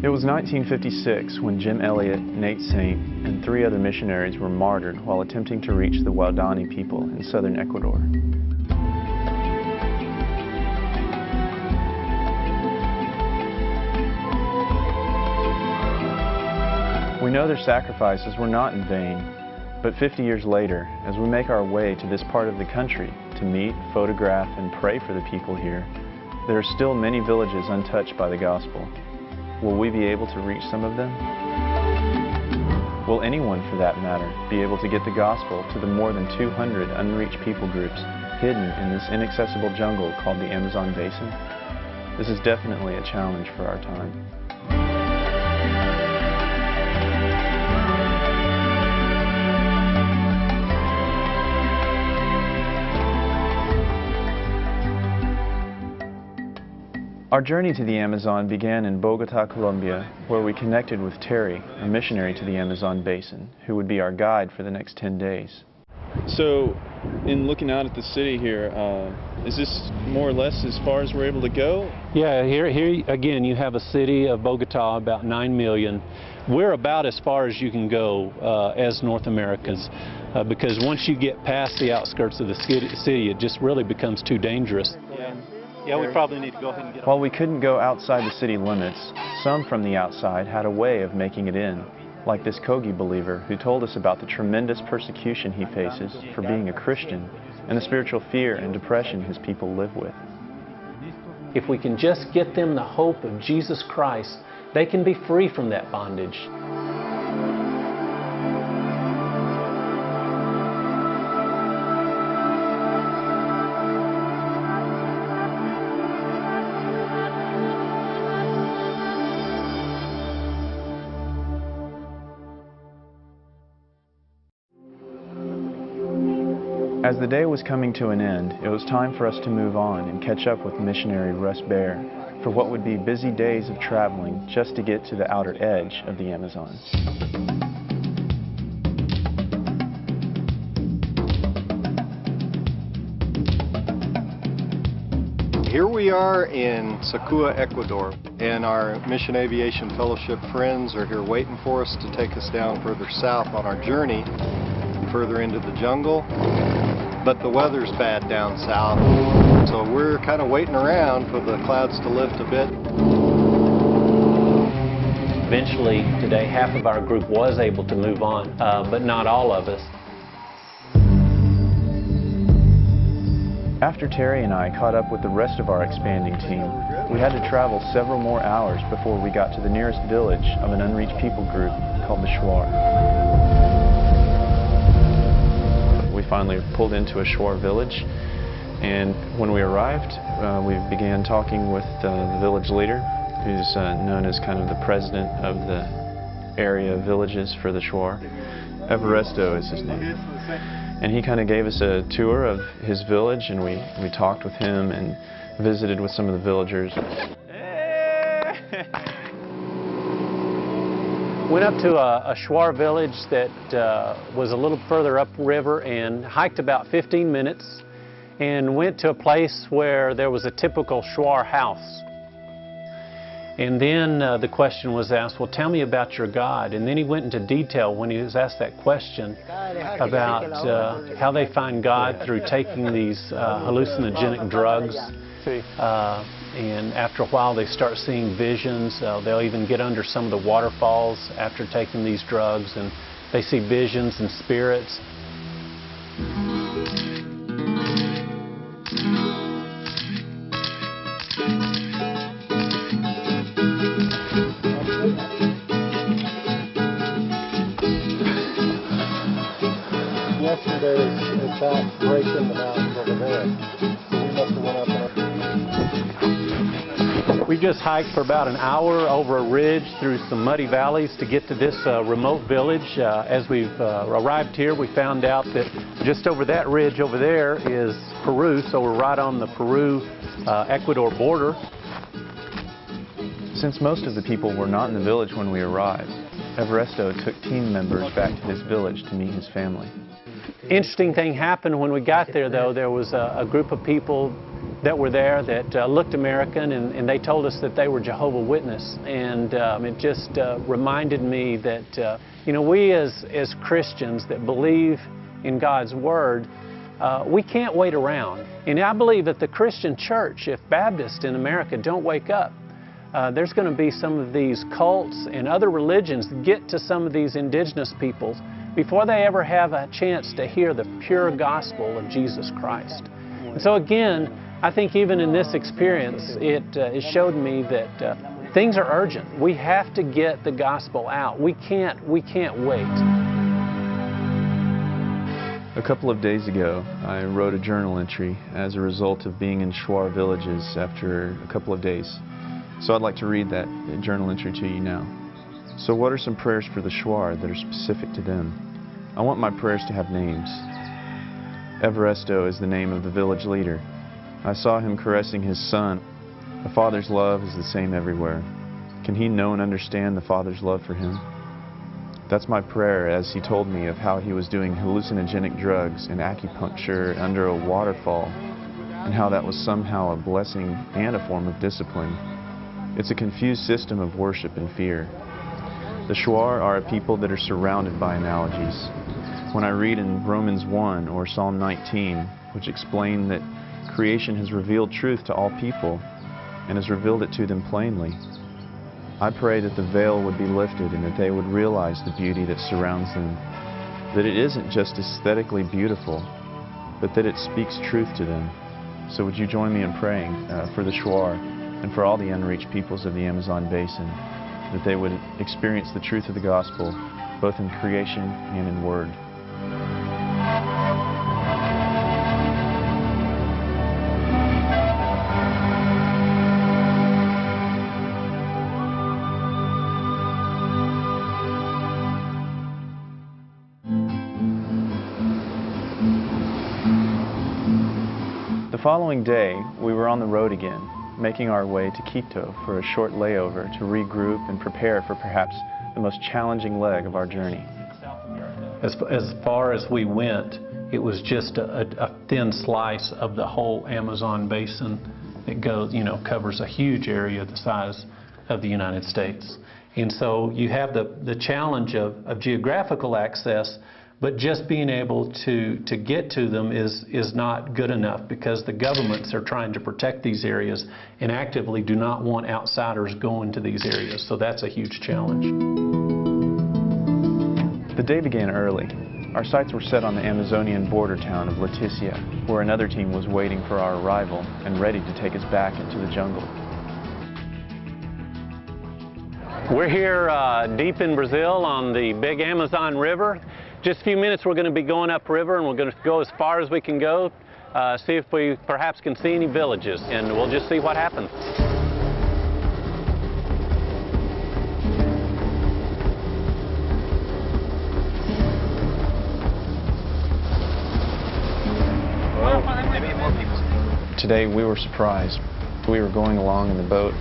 It was 1956 when Jim Elliot, Nate Saint, and 3 other missionaries were martyred while attempting to reach the Waodani people in southern Ecuador. We know their sacrifices were not in vain, but 50 years later, as we make our way to this part of the country to meet, photograph, and pray for the people here, there are still many villages untouched by the gospel. Will we be able to reach some of them? Will anyone, for that matter, be able to get the gospel to the more than 200 unreached people groups hidden in this inaccessible jungle called the Amazon Basin? This is definitely a challenge for our time. Our journey to the Amazon began in Bogota, Colombia, where we connected with Terry, a missionary to the Amazon Basin, who would be our guide for the next 10 days. So, in looking out at the city here, is this more or less as far as we're able to go? Yeah, here again you have a city of Bogota, about 9 million. We're about as far as you can go as North Americans, because once you get past the outskirts of the city, it just really becomes too dangerous. Yeah, we probably need to go ahead and get on. While we couldn't go outside the city limits, some from the outside had a way of making it in, like this Kogi believer who told us about the tremendous persecution he faces for being a Christian and the spiritual fear and depression his people live with. If we can just get them the hope of Jesus Christ, they can be free from that bondage. As the day was coming to an end, it was time for us to move on and catch up with missionary Russ Bear for what would be busy days of traveling just to get to the outer edge of the Amazon. Here we are in Sacua, Ecuador, and our Mission Aviation Fellowship friends are here waiting for us to take us down further south on our journey, further into the jungle. But the weather's bad down south, so we're kind of waiting around for the clouds to lift a bit. Eventually, today, half of our group was able to move on, but not all of us. After Terry and I caught up with the rest of our expanding team, we had to travel several more hours before we got to the nearest village of an unreached people group called the Shuar. We finally pulled into a Shuar village, and when we arrived, we began talking with the village leader, who's known as kind of the president of the area villages for the Shuar. Everesto is his name. And he kind of gave us a tour of his village, and we talked with him and visited with some of the villagers. Went up to a Shuar village that was a little further upriver and hiked about 15 minutes and went to a place where there was a typical Shuar house. And then the question was asked, well, tell me about your God. And then he went into detail when he was asked that question about how they find God through taking these hallucinogenic drugs. And after a while they start seeing visions. They'll even get under some of the waterfalls after taking these drugs, and they see visions and spirits. Yesterday's attack breaking the mountains over there. So we must have went up and up. We just hiked for about an hour over a ridge through some muddy valleys to get to this remote village. As we've arrived here, we found out that just over that ridge over there is Peru, so we're right on the Peru-Ecuador border. Since most of the people were not in the village when we arrived, Everesto took team members back to his village to meet his family. Interesting thing happened when we got there, though. There was a group of people that were there that looked American, and they told us that they were Jehovah's Witness. And it just reminded me that you know, we as Christians that believe in God's Word, we can't wait around. And I believe that the Christian church, if Baptists in America don't wake up, there's going to be some of these cults and other religions get to some of these indigenous peoples before they ever have a chance to hear the pure gospel of Jesus Christ. And so again, I think even in this experience, it showed me that things are urgent. We have to get the gospel out. We can't wait. A couple of days ago, I wrote a journal entry as a result of being in Shuar villages after a couple of days. So I'd like to read that journal entry to you now. So what are some prayers for the Shuar that are specific to them? I want my prayers to have names. Everesto is the name of the village leader. I saw him caressing his son. A father's love is the same everywhere. Can he know and understand the father's love for him? That's my prayer as he told me of how he was doing hallucinogenic drugs and acupuncture under a waterfall, and how that was somehow a blessing and a form of discipline. It's a confused system of worship and fear. The Shuar are a people that are surrounded by analogies. When I read in Romans 1 or Psalm 19, which explain that creation has revealed truth to all people and has revealed it to them plainly, I pray that the veil would be lifted and that they would realize the beauty that surrounds them, that it isn't just aesthetically beautiful, but that it speaks truth to them. So would you join me in praying for the Shuar and for all the unreached peoples of the Amazon Basin, that they would experience the truth of the gospel, both in creation and in word. The following day, we were on the road again, making our way to Quito for a short layover to regroup and prepare for perhaps the most challenging leg of our journey. As far as we went, it was just a thin slice of the whole Amazon basin. It goes, you know, covers a huge area the size of the United States. And so you have the challenge of geographical access, but just being able to get to them is not good enough, because the governments are trying to protect these areas and actively do not want outsiders going to these areas. So that's a huge challenge. The day began early. Our sights were set on the Amazonian border town of Leticia, where another team was waiting for our arrival and ready to take us back into the jungle. We're here deep in Brazil on the big Amazon River. Just a few minutes we're going to be going upriver, and we're going to go as far as we can go, see if we perhaps can see any villages, and we'll just see what happens. Today we were surprised. We were going along in the boat.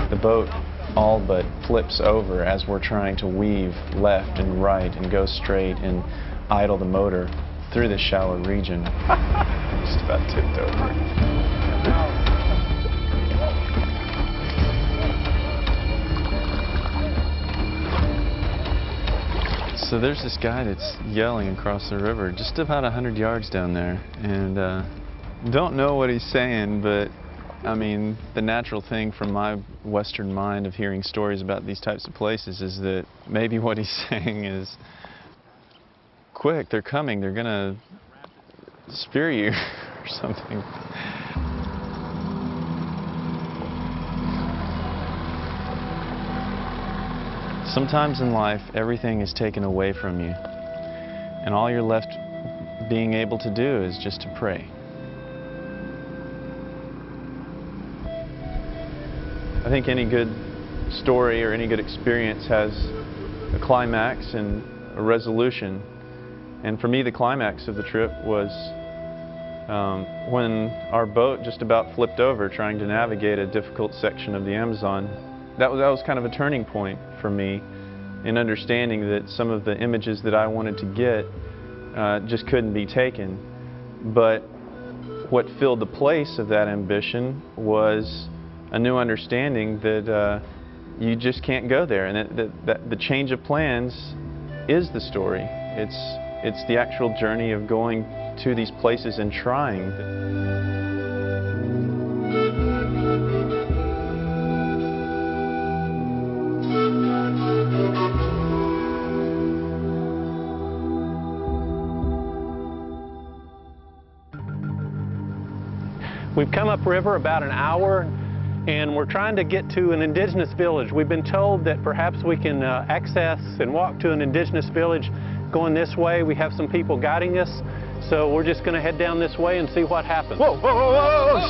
The boat all but flips over as we're trying to weave left and right and go straight and idle the motor through this shallow region. Just about tipped over. So there's this guy that's yelling across the river just about 100 yards down there, and don't know what he's saying, but I mean, the natural thing from my Western mind of hearing stories about these types of places is that maybe what he's saying is, quick, they're coming, they're gonna spear you or something. Sometimes in life, everything is taken away from you, and all you're left being able to do is just to pray. I think any good story or any good experience has a climax and a resolution. And for me, the climax of the trip was when our boat just about flipped over trying to navigate a difficult section of the Amazon. That was kind of a turning point for me in understanding that some of the images that I wanted to get just couldn't be taken. But what filled the place of that ambition was a new understanding that you just can't go there, and that the change of plans is the story. It's the actual journey of going to these places and trying. We've come upriver about an hour, and we're trying to get to an indigenous village. We've been told that perhaps we can access and walk to an indigenous village going this way. We have some people guiding us, so we're just going to head down this way and see what happens. Whoa, whoa, whoa, whoa!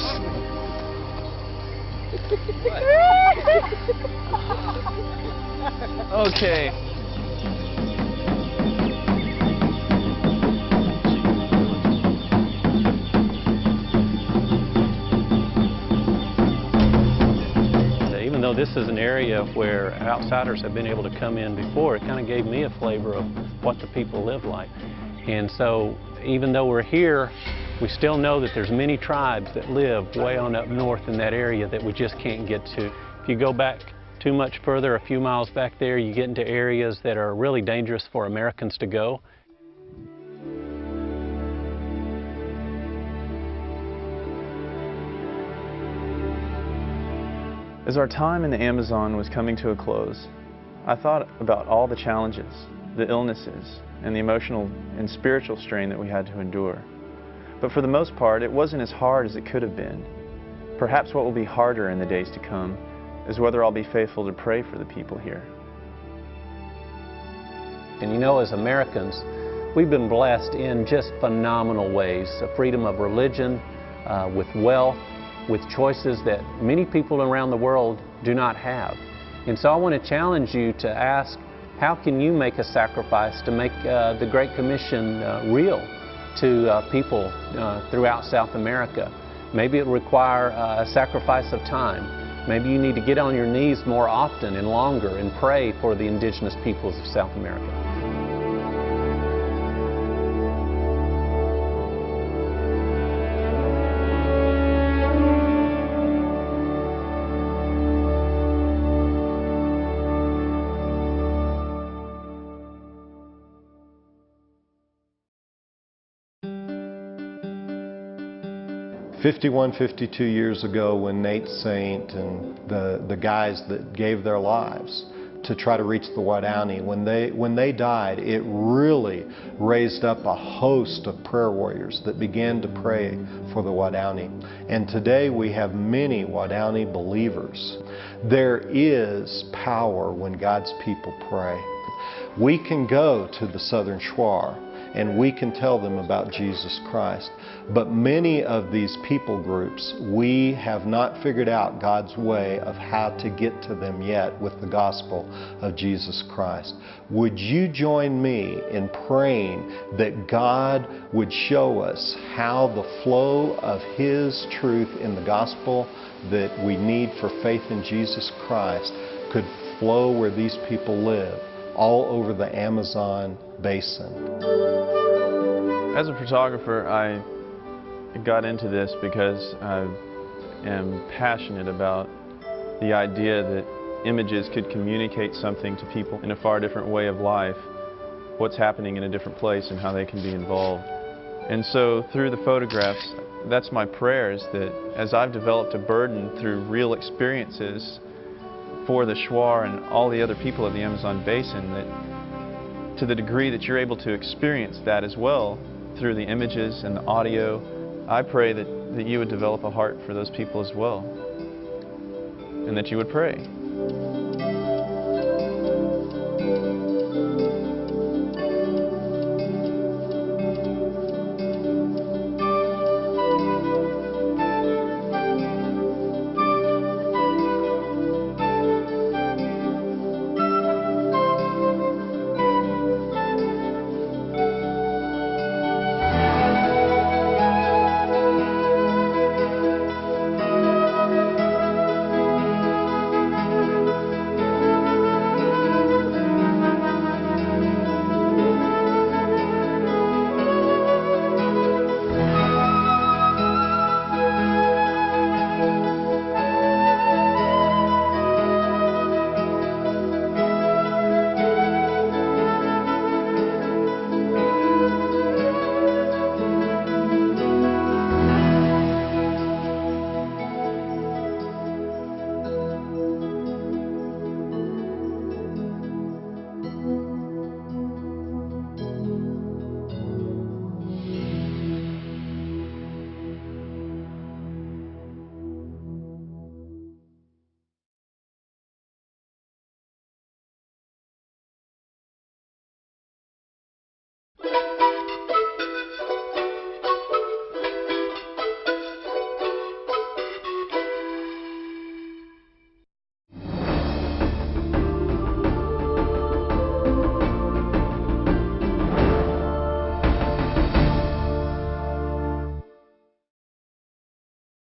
Okay. Even though this is an area where outsiders have been able to come in before, it kind of gave me a flavor of what the people live like. And so even though we're here, we still know that there's many tribes that live way on up north in that area that we just can't get to. If you go back too much further, a few miles back there, you get into areas that are really dangerous for Americans to go. As our time in the Amazon was coming to a close, I thought about all the challenges, the illnesses, and the emotional and spiritual strain that we had to endure. But for the most part, it wasn't as hard as it could have been. Perhaps what will be harder in the days to come is whether I'll be faithful to pray for the people here. And you know, as Americans, we've been blessed in just phenomenal ways. A freedom of religion, with wealth, with choices that many people around the world do not have. And so I want to challenge you to ask, how can you make a sacrifice to make the Great Commission real to people throughout South America? Maybe it will require a sacrifice of time. Maybe you need to get on your knees more often and longer and pray for the indigenous peoples of South America. $52 years ago, when Nate Saint and the guys that gave their lives to try to reach the Wadani, when they died, it really raised up a host of prayer warriors that began to pray for the Wadani. And today we have many Wadani believers. There is power when God's people pray. We can go to the Southern Shuar and we can tell them about Jesus Christ. But many of these people groups, we have not figured out God's way of how to get to them yet with the gospel of Jesus Christ. Would you join me in praying that God would show us how the flow of His truth in the gospel that we need for faith in Jesus Christ could flow where these people live, all over the Amazon basin? As a photographer, I got into this because I am passionate about the idea that images could communicate something to people in a far different way of life, what's happening in a different place and how they can be involved. And so through the photographs, that's my prayer, is that as I've developed a burden through real experiences for the Shuar and all the other people of the Amazon Basin, that to the degree that you're able to experience that as well through the images and the audio, I pray that you would develop a heart for those people as well, and that you would pray.